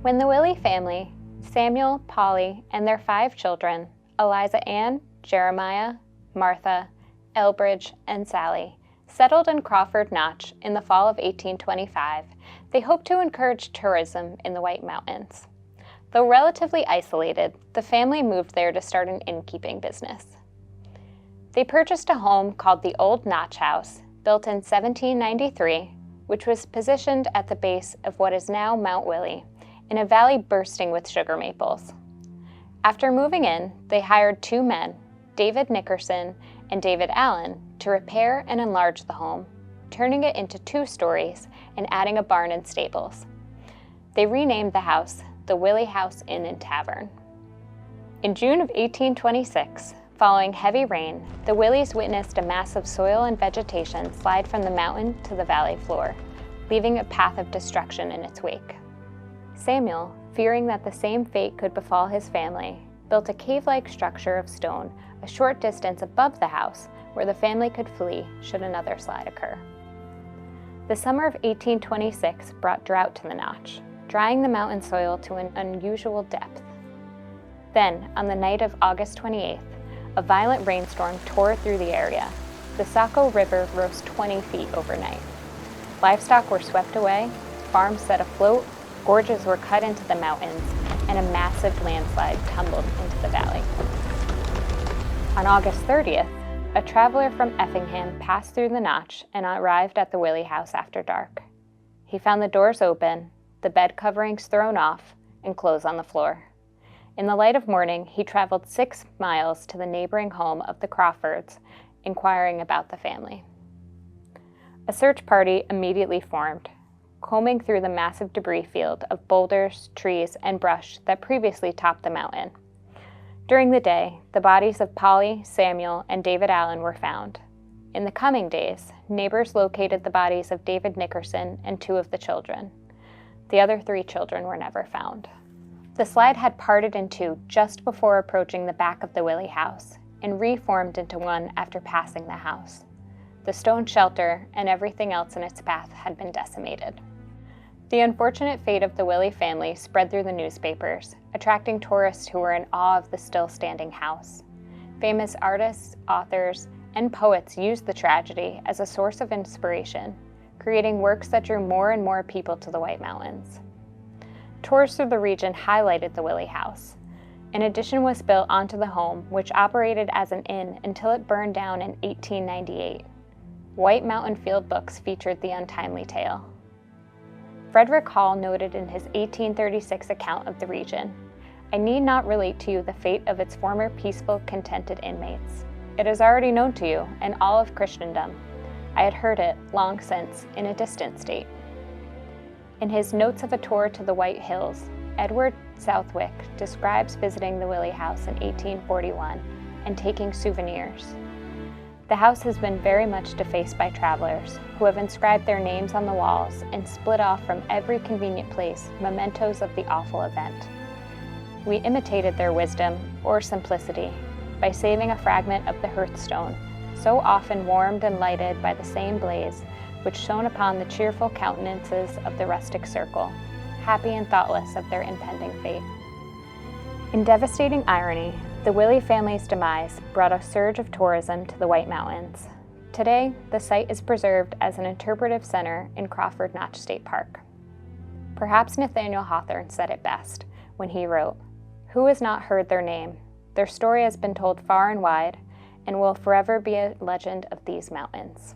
When the Willey family, Samuel, Polly, and their 5 children, Eliza Ann, Jeremiah, Martha, Elbridge, and Sally, settled in Crawford Notch in the fall of 1825, they hoped to encourage tourism in the White Mountains. Though relatively isolated, the family moved there to start an innkeeping business. They purchased a home called the Old Notch House, built in 1793, which was positioned at the base of what is now Mount Willey, in a valley bursting with sugar maples. After moving in, they hired 2 men, David Nickerson and David Allen, to repair and enlarge the home, turning it into 2 stories and adding a barn and stables. They renamed the house the Willey House Inn and Tavern. In June of 1826, following heavy rain, the Willeys witnessed a mass of soil and vegetation slide from the mountain to the valley floor, leaving a path of destruction in its wake. Samuel, fearing that the same fate could befall his family, built a cave-like structure of stone a short distance above the house where the family could flee should another slide occur. The summer of 1826 brought drought to the Notch, drying the mountain soil to an unusual depth. Then, on the night of August 28th, a violent rainstorm tore through the area. The Saco River rose 20 feet overnight. Livestock were swept away, farms set afloat, gorges were cut into the mountains, and a massive landslide tumbled into the valley. On August 30th, a traveler from Effingham passed through the Notch and arrived at the Willey house after dark. He found the doors open, the bed coverings thrown off, and clothes on the floor. In the light of morning, he traveled 6 miles to the neighboring home of the Crawfords, inquiring about the family. A search party immediately formed, combing through the massive debris field of boulders, trees, and brush that previously topped the mountain. During the day, the bodies of Polly, Samuel, and David Allen were found. In the coming days, neighbors located the bodies of David Nickerson and 2 of the children. The other 3 children were never found. The slide had parted in 2 just before approaching the back of the Willey house, and reformed into one after passing the house. The stone shelter and everything else in its path had been decimated. The unfortunate fate of the Willey family spread through the newspapers, attracting tourists who were in awe of the still-standing house. Famous artists, authors, and poets used the tragedy as a source of inspiration, creating works that drew more and more people to the White Mountains. Tours through the region highlighted the Willey house. An addition was built onto the home, which operated as an inn until it burned down in 1898. White Mountain field books featured the untimely tale. Frederick Hall noted in his 1836 account of the region, "I need not relate to you the fate of its former peaceful, contented inmates. It is already known to you and all of Christendom. I had heard it, long since, in a distant state." In his Notes of a Tour to the White Hills, Edward Southwick describes visiting the Willey house in 1841 and taking souvenirs. The house has been very much defaced by travelers, who have inscribed their names on the walls and split off from every convenient place mementos of the awful event. We imitated their wisdom, or simplicity, by saving a fragment of the hearthstone, so often warmed and lighted by the same blaze, which shone upon the cheerful countenances of the rustic circle, happy and thoughtless of their impending fate. In devastating irony, the Willey family's demise brought a surge of tourism to the White Mountains. Today, the site is preserved as an interpretive center in Crawford Notch State Park. Perhaps Nathaniel Hawthorne said it best when he wrote, "Who has not heard their name? Their story has been told far and wide, and will forever be a legend of these mountains."